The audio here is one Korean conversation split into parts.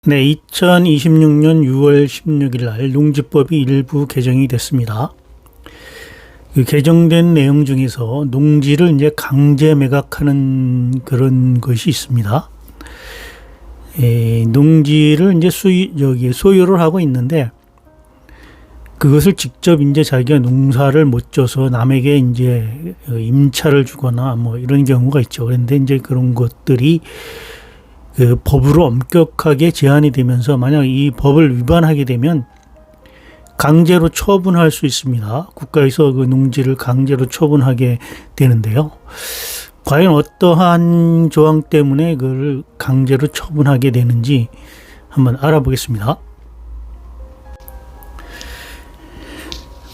네, 2026년 6월 16일 날 농지법이 일부 개정이 됐습니다. 그 개정된 내용 중에서 농지를 이제 강제 매각하는 그런 것이 있습니다. 농지를 이제 소유를 하고 있는데 그것을 직접 이제 자기가 농사를 못 져서 남에게 이제 임차를 주거나 뭐 이런 경우가 있죠. 그런데 이제 그런 것들이 그 법으로 엄격하게 제한이 되면서 만약 이 법을 위반하게 되면 강제로 처분할 수 있습니다. 국가에서 그 농지를 강제로 처분하게 되는데요. 과연 어떠한 조항 때문에 그걸 강제로 처분하게 되는지 한번 알아보겠습니다.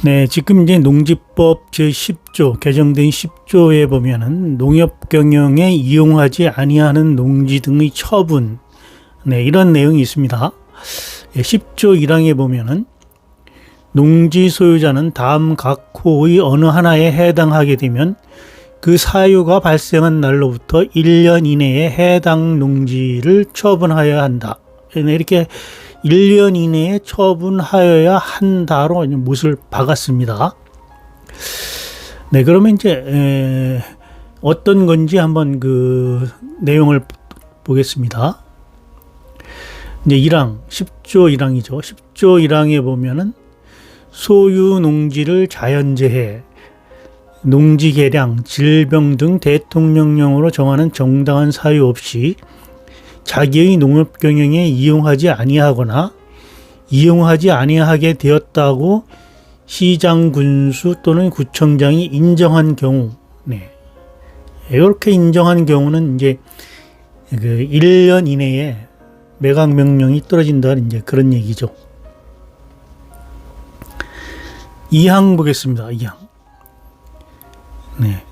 네, 지금 이제 농지법 제10조 개정된 10조에 보면은 농협 경영에 이용하지 아니하는 농지 등의 처분, 네, 이런 내용이 있습니다. 10조 1항에 보면은 농지 소유자는 다음 각 호의 어느 하나에 해당하게 되면 그 사유가 발생한 날로부터 1년 이내에 해당 농지를 처분하여야 한다. 이렇게 1년 이내에 처분하여야 한다로 못을 박았습니다. 네, 그러면 이제 어떤 건지 한번 그 내용을 보겠습니다. 이제 1항, 10조 1항이죠. 10조 1항에 보면은 소유 농지를 자연재해, 농지 개량, 질병 등 대통령령으로 정하는 정당한 사유 없이 자기의 농업 경영에 이용하지 아니하거나 이용하지 아니하게 되었다고 시장, 군수 또는 구청장이 인정한 경우, 네, 이렇게 인정한 경우는 이제 그 1년 이내에 매각 명령이 떨어진다는 이제 그런 얘기죠. 2항 보겠습니다. 2항. 네.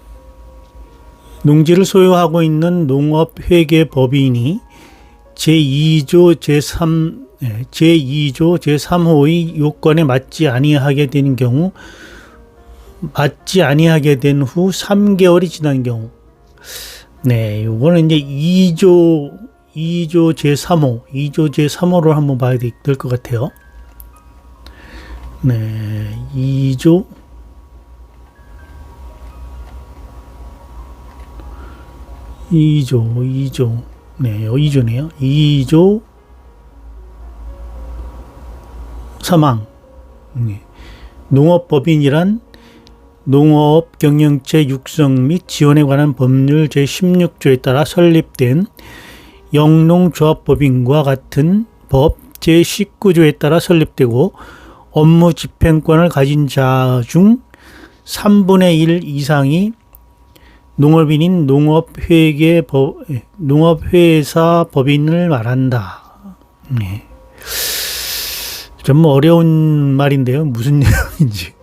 농지를 소유하고 있는 농업회계법인이 제2조 제3호의 요건에 맞지 아니하게 된 경우, 맞지 아니하게 된 후 3개월이 지난 경우, 네, 요거는 이제 2조 제3호를 한번 봐야 될 것 같아요. 네, 2조 네, 2조네요. 2조 3항. 네. 농업법인이란 농업 경영체 육성 및 지원에 관한 법률 제16조에 따라 설립된 영농조합법인과 같은 법 제19조에 따라 설립되고 업무 집행권을 가진 자 중 3분의 1 이상이 농업인인 농업회사 법인을 말한다. 네. 좀 어려운 말인데요. 무슨 내용인지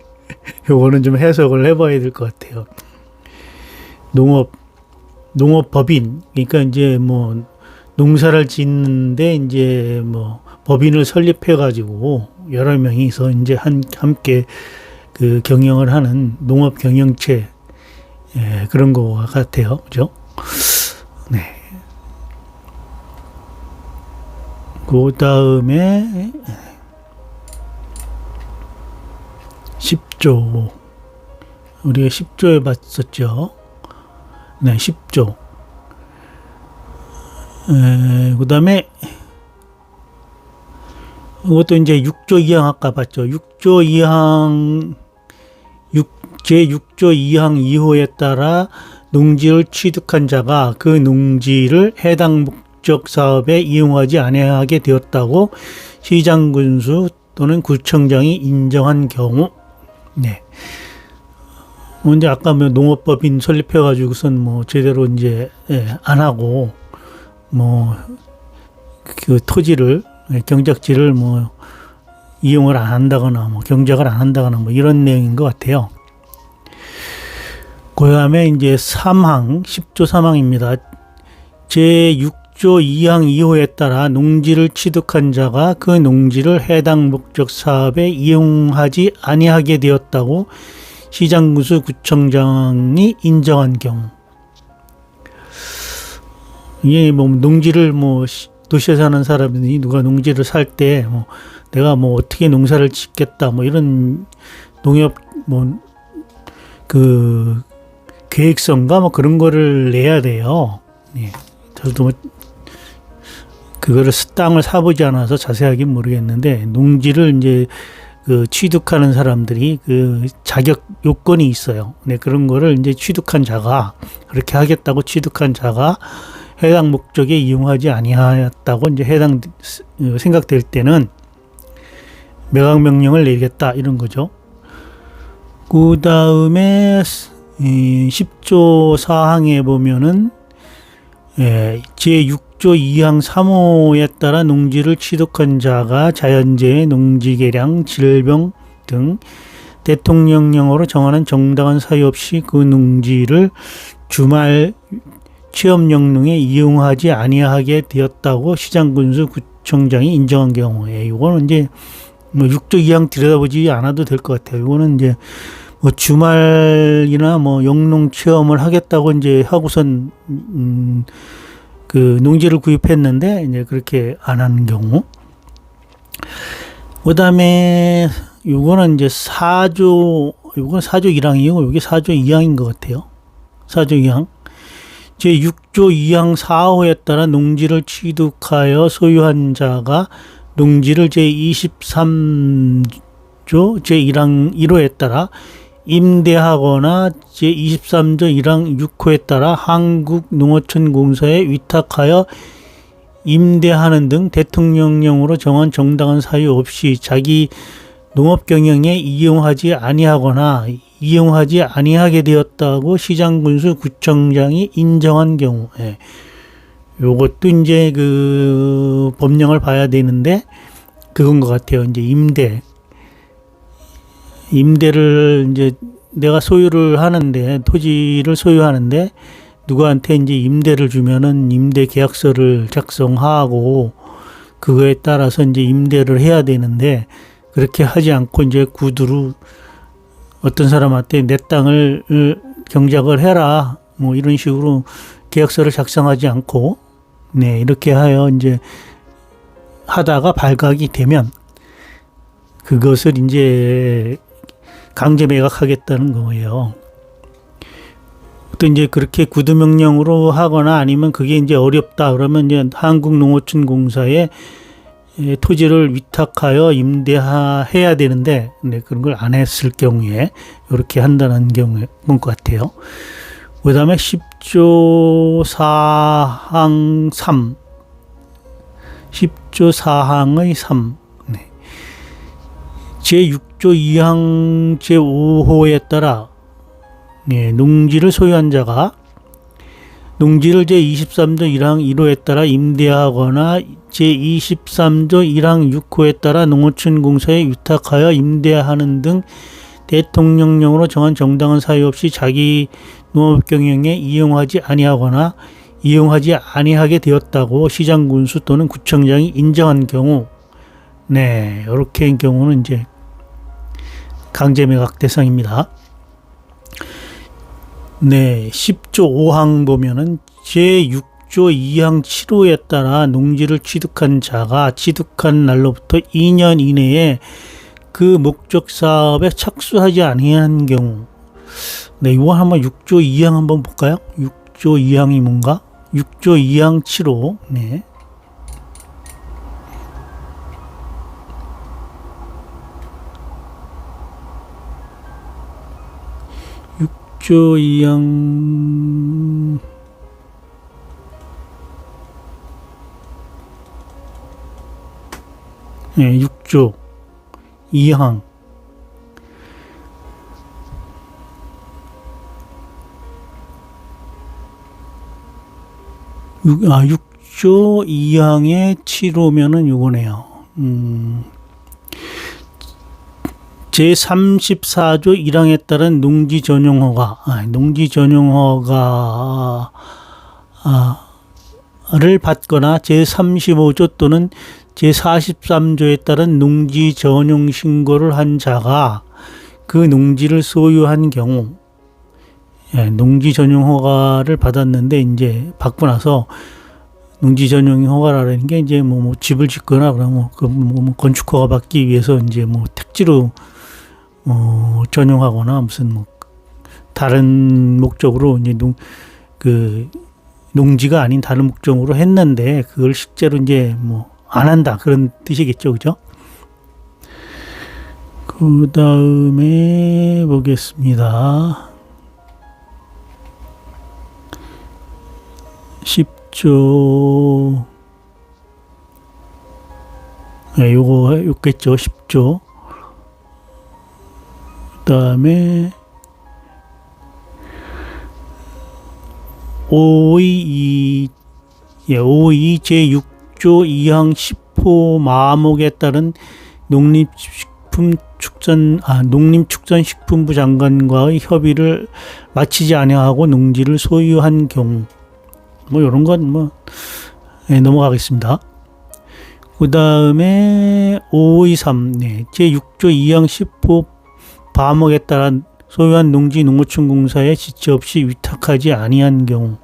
요거는 좀 해석을 해봐야 될 것 같아요. 농업법인, 그러니까 이제 뭐 농사를 짓는데 이제 뭐 법인을 설립해가지고 여러 명이서 이제 함께 그 경영을 하는 농업 경영체, 예, 그런 거 같아요. 그죠? 네. 그 다음에 10조. 우리가 10조에 봤었죠. 네, 10조. 그 다음에 이것도 이제 6조 2항 아까 봤죠. 6조 2항 제6조 2항 2호에 따라 농지를 취득한 자가 그 농지를 해당 목적 사업에 이용하지 아니하게 되었다고 시장, 군수 또는 구청장이 인정한 경우, 네. 먼저 아까 뭐 농업법인 설립해가지고선 뭐 제대로 이제 안 하고 뭐 그 토지를 경작지를 뭐 이용을 안 한다거나 뭐 경작을 안 한다거나 뭐 이런 내용인 것 같아요. 그 다음에 이제 3항, 10조 3항입니다. 제6조 2항 2호에 따라 농지를 취득한 자가 그 농지를 해당 목적 사업에 이용하지 아니하게 되었다고 시장, 군수, 구청장이 인정한 경우, 이게 뭐 농지를 뭐 도시에 사는 사람들이 누가 농지를 살 때 내가 뭐 어떻게 농사를 짓겠다 뭐 이런 농협 뭐 그 계획서인가 뭐 그런 거를 내야 돼요. 예. 저도 뭐 그거를 땅을 사보지 않아서 자세하게 모르겠는데 농지를 이제 그 취득하는 사람들이 그 자격 요건이 있어요. 네, 그런 거를 이제 취득한 자가 그렇게 하겠다고 취득한 자가 해당 목적에 이용하지 아니하였다고 이제 해당 생각될 때는 매각 명령을 내리겠다 이런 거죠. 그 다음에 10조 4항에 보면은 제6조 2항 3호에 따라 농지를 취득한 자가 자연재해, 농지개량, 질병 등 대통령령으로 정하는 정당한 사유 없이 그 농지를 주말 체험영농에 이용하지 아니하게 되었다고 시장군수 구청장이 인정한 경우에 이거는 이제 뭐 6조 2항 들여다보지 않아도 될 것 같아요. 이거는 이제 뭐 주말이나 뭐 영농 체험을 하겠다고 이제 하고선 그 농지를 구입했는데 이제 그렇게 안 하는 경우. 그다음에 요거는 이제 4조 요건 4조 1항이고 여기 4조 2항인 것 같아요. 4조 2항. 제6조 2항 4호에 따라 농지를 취득하여 소유한 자가 농지를 제23조 제1항 1호에 따라 임대하거나 제23조 1항 6호에 따라 한국농어촌공사에 위탁하여 임대하는 등 대통령령으로 정한 정당한 사유 없이 자기 농업경영에 이용하지 아니하거나 이용하지 아니하게 되었다고 시장군수 구청장이 인정한 경우에 요것도 이제 그 법령을 봐야 되는데 그건 것 같아요. 이제 임대를 이제 내가 소유를 하는데 토지를 소유하는데 누구한테 이제 임대를 주면은 임대 계약서를 작성하고 그거에 따라서 이제 임대를 해야 되는데 그렇게 하지 않고 이제 구두로 어떤 사람한테 내 땅을 경작을 해라 뭐 이런 식으로 계약서를 작성하지 않고 네 이렇게 하여 이제 하다가 발각이 되면 그것을 이제 강제 매각하겠다는 거예요. 또 이제 그렇게 구두명령으로 하거나 아니면 그게 이제 어렵다 그러면 이제 한국농어촌공사에 토지를 위탁하여 임대해야 되는데 네, 그런 걸 안 했을 경우에 이렇게 한다는 경우에 본 것 같아요. 그 다음에 10조 4항 3 10조 4항의 3 네. 제6조 2항 제5호에 따라 네, 농지를 소유한 자가 농지를 제23조 1항 1호에 따라 임대하거나 제23조 1항 6호에 따라 농어촌공사에 위탁하여 임대하는 등 대통령령으로 정한 정당한 사유 없이 자기 농업경영에 이용하지 아니하거나 이용하지 아니하게 되었다고 시장군수 또는 구청장이 인정한 경우 네, 이렇게인 경우는 이제 강제매각 대상입니다. 네, 10조 5항 보면은 제6조 2항 7호에 따라 농지를 취득한 자가 취득한 날로부터 2년 이내에 그 목적 사업에 착수하지 아니한 경우. 네, 이거 한번 6조 2항 한번 볼까요? 6조 2항이 뭔가? 6조 2항 7호. 네. 조 2항 네, 6조 2항 6조 2항의 7호면은 요거네요. 제34조 1항에 따른 농지 전용허가를 받거나 제35조 또는 제43조에 따른 농지 전용 신고를 한 자가 그 농지를 소유한 경우 농지 전용 허가를 받았는데 이제 받고 나서 농지 전용 허가라는 게 이제 뭐 집을 짓거나 그러면 뭐 건축 허가 받기 위해서 이제 뭐 택지로 전용하거나 무슨 뭐 다른 목적으로 이제 농지가 아닌 다른 목적으로 했는데 그걸 실제로 이제 뭐 안 한다 그런 뜻이겠죠, 그죠? 그 다음에 보겠습니다. 10조. 네, 요거 있겠죠, 10조. 그 다음에 522 제6조 2항 10호 마목에 따른 농림축산식품부 장관과의 협의를 마치지 아니하고 농지를 소유한 경우 뭐 이런 건 넘어가겠습니다. 그 다음에 523 제6조 2항 10호 마목에 따라 소유한 농지 농어촌공사에 지체 없이 위탁하지 아니한 경우.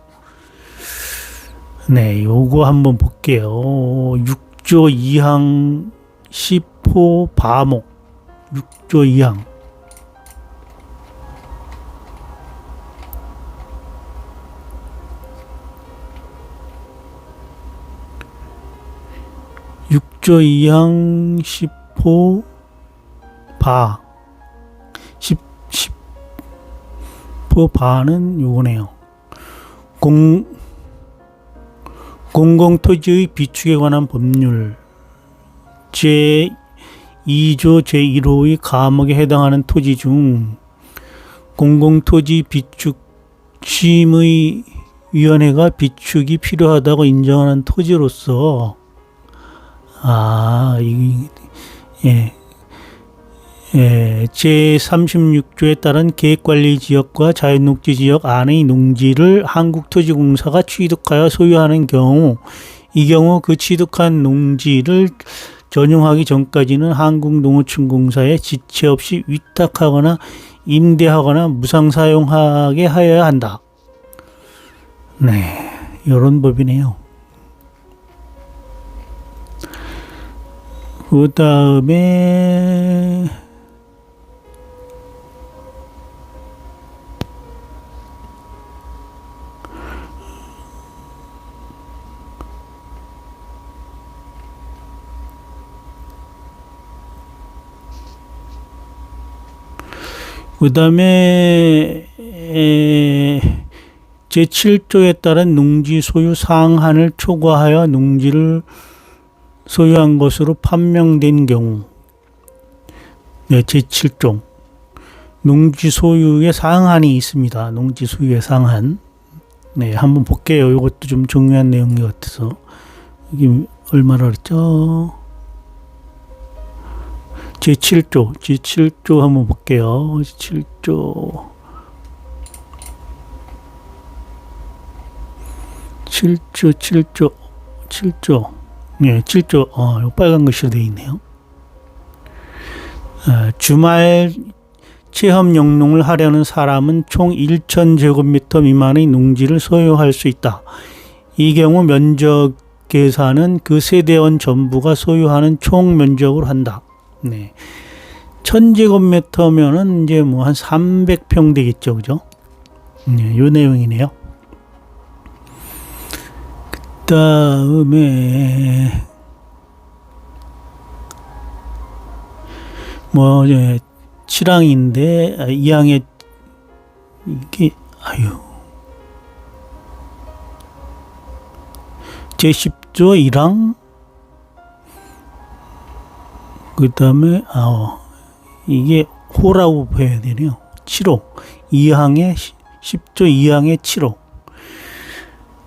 네, 요거 한번 볼게요. 6조 2항 10호 바목. 6조 2항. 조 2항 10호 바. 10호 바는 요거네요. 공공토지의 비축에 관한 법률 제2조 제1호의 가목에 해당하는 토지 중 공공토지 비축심의 위원회가 비축이 필요하다고 인정하는 토지로서 제36조에 따른 계획관리지역과 자연녹지지역 안의 농지를 한국토지공사가 취득하여 소유하는 경우, 이 경우 그 취득한 농지를 전용하기 전까지는 한국농어촌공사에 지체 없이 위탁하거나 임대하거나 무상사용하게 하여야 한다. 네, 이런 법이네요. 그 다음에 제7조에 따른 농지 소유 상한을 초과하여 농지를 소유한 것으로 판명된 경우. 네, 제7조. 농지 소유의 상한이 있습니다. 농지 소유의 상한. 네, 한번 볼게요. 이것도 좀 중요한 내용 같아서. 이게 얼마나 그랬죠? 제7조 한번 볼게요. 제7조. 7조. 네, 7조. 요 빨간 글씨로 되어 있네요. 주말 체험 영농을 하려는 사람은 총 1,000제곱미터 미만의 농지를 소유할 수 있다. 이 경우 면적 계산은 그 세대원 전부가 소유하는 총 면적으로 한다. 네. 1,000제곱미터면은 이제 뭐 한 300평 되겠죠, 그죠? 네, 요 내용이네요. 그 다음에, 뭐, 이제, 7항인데, 2항에, 이게, 제10조 1항, 그 다음에, 이게 호라고 봐야 되네요. 7호. 2항에, 10조 2항에 7호.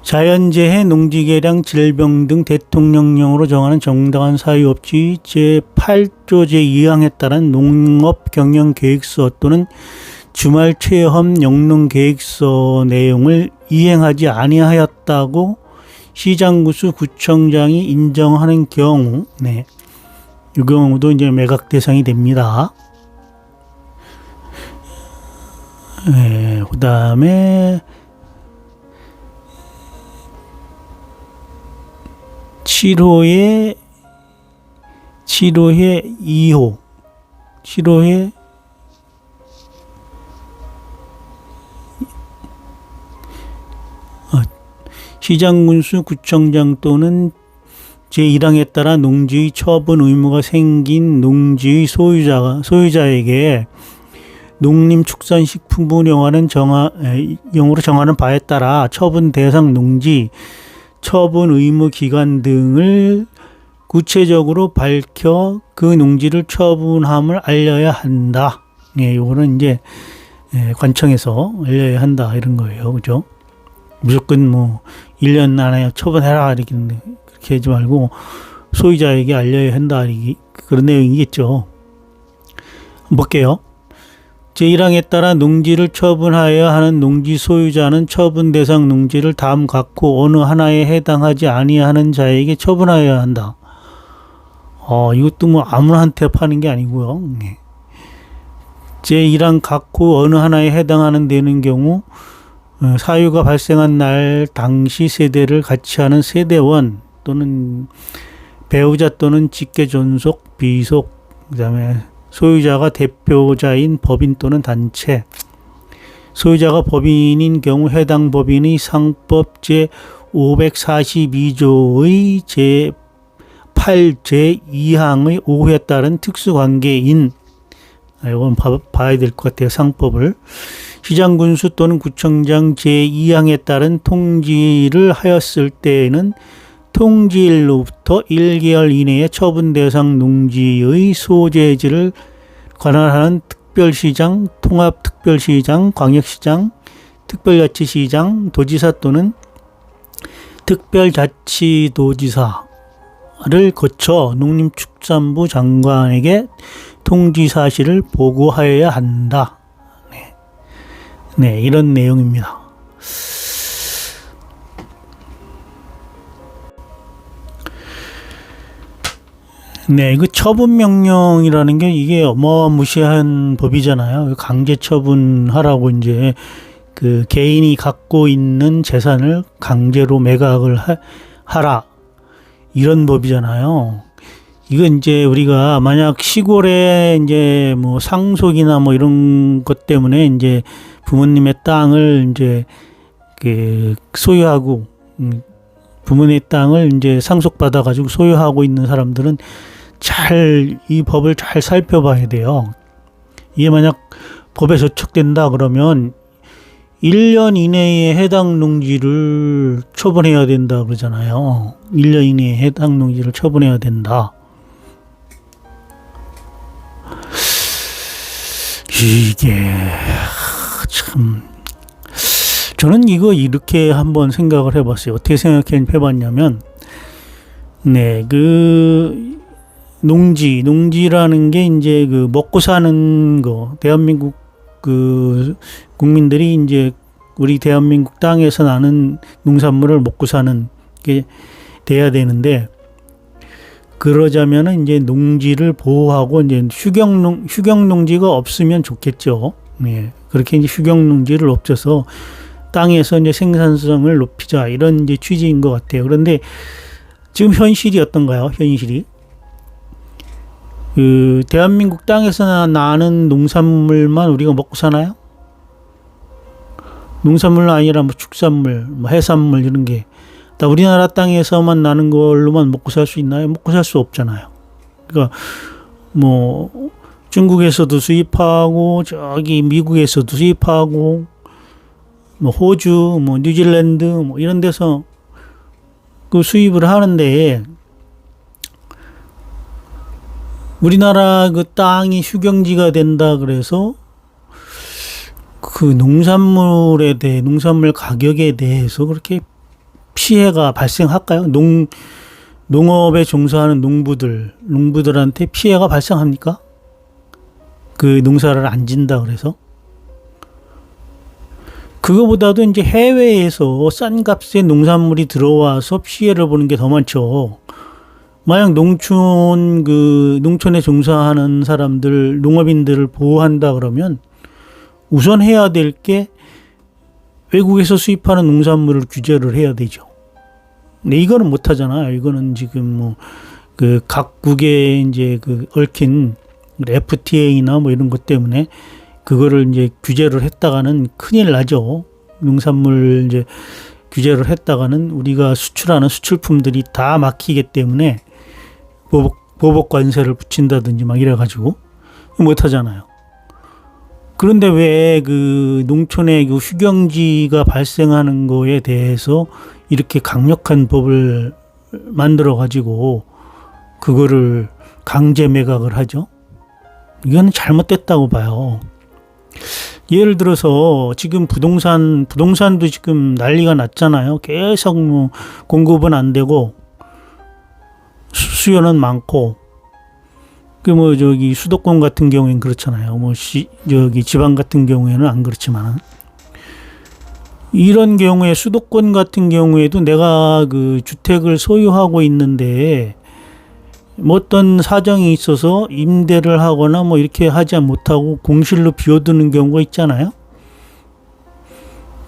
자연재해, 농지개량, 질병 등 대통령령으로 정하는 정당한 사유 없이 제8조 제2항에 따른 농업경영계획서 또는 주말 체험 영농계획서 내용을 이행하지 아니하였다고 시장구수 구청장이 인정하는 경우, 네, 이 경우도 이제 매각 대상이 됩니다. 네, 그 다음에 7호에 2호, 7호에 시장군수 구청장 또는 제1항에 따라 농지의 처분 의무가 생긴 농지의 소유자에게 농림축산식품부령으로 정하는 바에 따라 처분 대상 농지, 처분 의무 기간 등을 구체적으로 밝혀 그 농지를 처분함을 알려야 한다. 예, 요거는 이제 관청에서 알려야 한다 이런 거예요. 그죠? 무조건 뭐 1년 안에 처분해라 이렇게 하지 말고 소유자에게 알려야 한다 그런 내용이겠죠. 볼게요. 제1항에 따라 농지를 처분하여야 하는 농지 소유자는 처분 대상 농지를 다음 각호 어느 하나에 해당하지 아니하는 자에게 처분하여야 한다. 이것도 뭐 아무나한테 파는 게 아니고요. 제1항 각호 어느 하나에 해당하는 되는 경우 사유가 발생한 날 당시 세대를 같이 하는 세대원 또는 배우자 또는 직계 존속, 비속, 그다음에 소유자가 대표자인 법인 또는 단체, 소유자가 법인인 경우 해당 법인의 상법 제542조의 제8, 제2항의 5호에 따른 특수관계인, 이건 봐야 될 것 같아요. 상법을. 시장군수 또는 구청장 제2항에 따른 통지를 하였을 때에는 통지일로부터 1개월 이내에 처분 대상 농지의 소재지를 관할하는 특별시장, 통합특별시장, 광역시장, 특별자치시장, 도지사 또는 특별자치도지사를 거쳐 농림축산부 장관에게 통지 사실을 보고하여야 한다. 네, 이런 내용입니다. 네, 그 처분명령이라는 게 이게 어마무시한 법이잖아요. 강제 처분하라고 이제 그 개인이 갖고 있는 재산을 강제로 매각을 하라. 이런 법이잖아요. 이건 이제 우리가 만약 시골에 이제 뭐 상속이나 뭐 이런 것 때문에 이제 부모님의 땅을 이제 그 소유하고 부모님의 땅을 이제 상속받아 가지고 소유하고 있는 사람들은 이 법을 잘 살펴봐야 돼요. 이게 만약 법에 저촉된다 그러면 1년 이내에 해당 농지를 처분해야 된다 그러잖아요. 1년 이내에 해당 농지를 처분해야 된다. 이게 참, 저는 이거 이렇게 한번 생각을 해봤어요. 어떻게 해봤냐면, 네, 그 농지라는 게 이제 그 먹고 사는 거, 대한민국 그 국민들이 이제 우리 대한민국 땅에서 나는 농산물을 먹고 사는 게 돼야 되는데, 그러자면은 이제 농지를 보호하고 이제 휴경 농지가 없으면 좋겠죠. 네. 그렇게 이제 휴경 농지를 없애서 땅에서 이제 생산성을 높이자 이런 이제 취지인 것 같아요. 그런데 지금 현실이 어떤가요? 현실이 그 대한민국 땅에서 나는 농산물만 우리가 먹고 사나요? 농산물은 아니라 뭐 축산물, 뭐 해산물 이런 게 다 우리나라 땅에서만 나는 걸로만 먹고 살 수 있나요? 먹고 살 수 없잖아요. 그러니까 뭐 중국에서도 수입하고 저기 미국에서도 수입하고 뭐 호주, 뭐 뉴질랜드 뭐 이런 데서 그 수입을 하는데 우리나라 그 땅이 휴경지가 된다 그래서 그 농산물 가격에 대해서 그렇게 피해가 발생할까요? 농업에 종사하는 농부들한테 피해가 발생합니까? 그 농사를 안 진다 그래서? 그거보다도 이제 해외에서 싼 값에 농산물이 들어와서 피해를 보는 게 더 많죠. 만약 농촌에 종사하는 사람들, 농업인들을 보호한다 그러면 우선 해야 될 게 외국에서 수입하는 농산물을 규제를 해야 되죠. 근데 이거는 못 하잖아요. 이거는 지금 뭐 그 각국의 이제 그 얽힌 FTA나 뭐 이런 것 때문에 그거를 이제 규제를 했다가는 큰일 나죠. 농산물 이제 규제를 했다가는 우리가 수출하는 수출품들이 다 막히기 때문에 보복 관세를 붙인다든지 막 이래가지고 못 하잖아요. 그런데 왜 그 농촌의 그 휴경지가 발생하는 거에 대해서 이렇게 강력한 법을 만들어 가지고 그거를 강제 매각을 하죠? 이건 잘못됐다고 봐요. 예를 들어서 지금 부동산도 지금 난리가 났잖아요. 계속 뭐 공급은 안 되고 수요는 많고, 그 뭐 저기 수도권 같은 경우에는 그렇잖아요. 뭐 저기 지방 같은 경우에는 안 그렇지만, 이런 경우에 수도권 같은 경우에도 내가 그 주택을 소유하고 있는데 뭐 어떤 사정이 있어서 임대를 하거나 뭐 이렇게 하지 못하고 공실로 비워두는 경우가 있잖아요.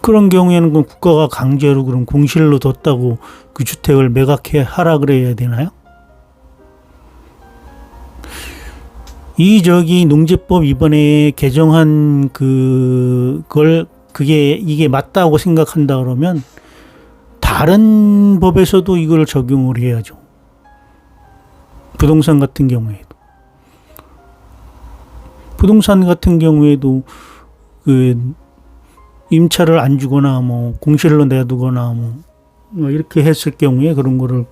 그런 경우에는 그 국가가 강제로 그럼 공실로 뒀다고 그 주택을 매각해 하라 그래야 되나요? 이 저기 농지법 이번에 개정한 이게 맞다고 생각한다 그러면 다른 법에서도 이걸 적용을 해야죠. 부동산 같은 경우에도 그 임차를 안 주거나 뭐 공실로 내두거나 뭐 이렇게 했을 경우에 그런 거를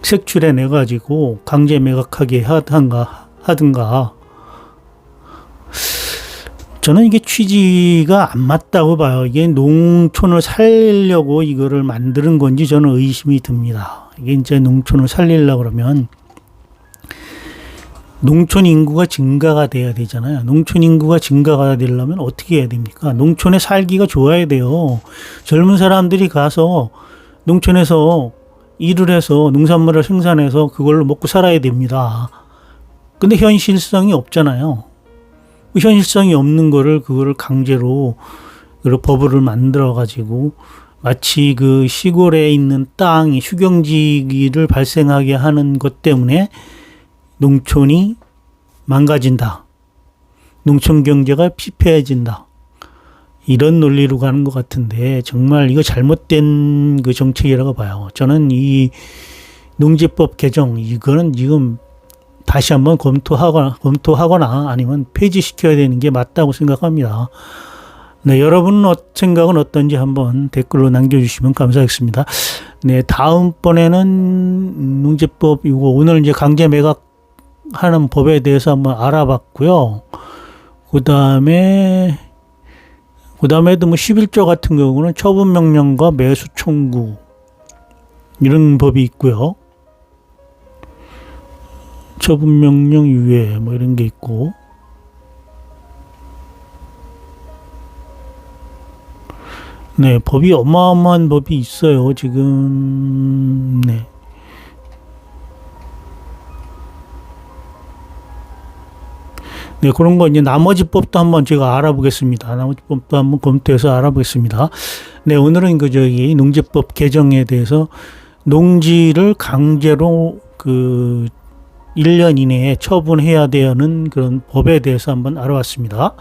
색출해 내 가지고 강제 매각하게 하든가. 저는 이게 취지가 안 맞다고 봐요. 이게 농촌을 살리려고 이거를 만드는 건지 저는 의심이 듭니다. 이게 이제 농촌을 살리려고 그러면 농촌 인구가 증가가 돼야 되잖아요. 농촌 인구가 증가가 되려면 어떻게 해야 됩니까? 농촌에 살기가 좋아야 돼요. 젊은 사람들이 가서 농촌에서 일을 해서 농산물을 생산해서 그걸로 먹고 살아야 됩니다. 근데 현실성이 없잖아요. 현실성이 없는 그거를 강제로 법을 만들어 가지고 마치 그 시골에 있는 땅이 휴경지를 발생하게 하는 것 때문에 농촌이 망가진다. 농촌 경제가 피폐해진다. 이런 논리로 가는 것 같은데 정말 이거 잘못된 그 정책이라고 봐요. 저는 이 농지법 개정 이거는 지금 다시 한번 검토하거나 아니면 폐지시켜야 되는 게 맞다고 생각합니다. 네, 여러분 생각은 어떤지 한번 댓글로 남겨주시면 감사하겠습니다. 네, 다음번에는 농지법 이거 오늘 이제 강제 매각하는 법에 대해서 한번 알아봤고요. 그다음에도 뭐 11조 같은 경우는 처분 명령과 매수 청구 이런 법이 있고요. 처분 명령 유예 뭐 이런 게 있고, 네, 법이 어마어마한 법이 있어요 지금. 네. 네, 그런 거 이제 나머지 법도 한번 제가 알아보겠습니다. 나머지 법도 한번 검토해서 알아보겠습니다. 네, 오늘은 그 저기 농지법 개정에 대해서 농지를 강제로 그 1년 이내에 처분해야 되는 그런 법에 대해서 한번 알아봤습니다.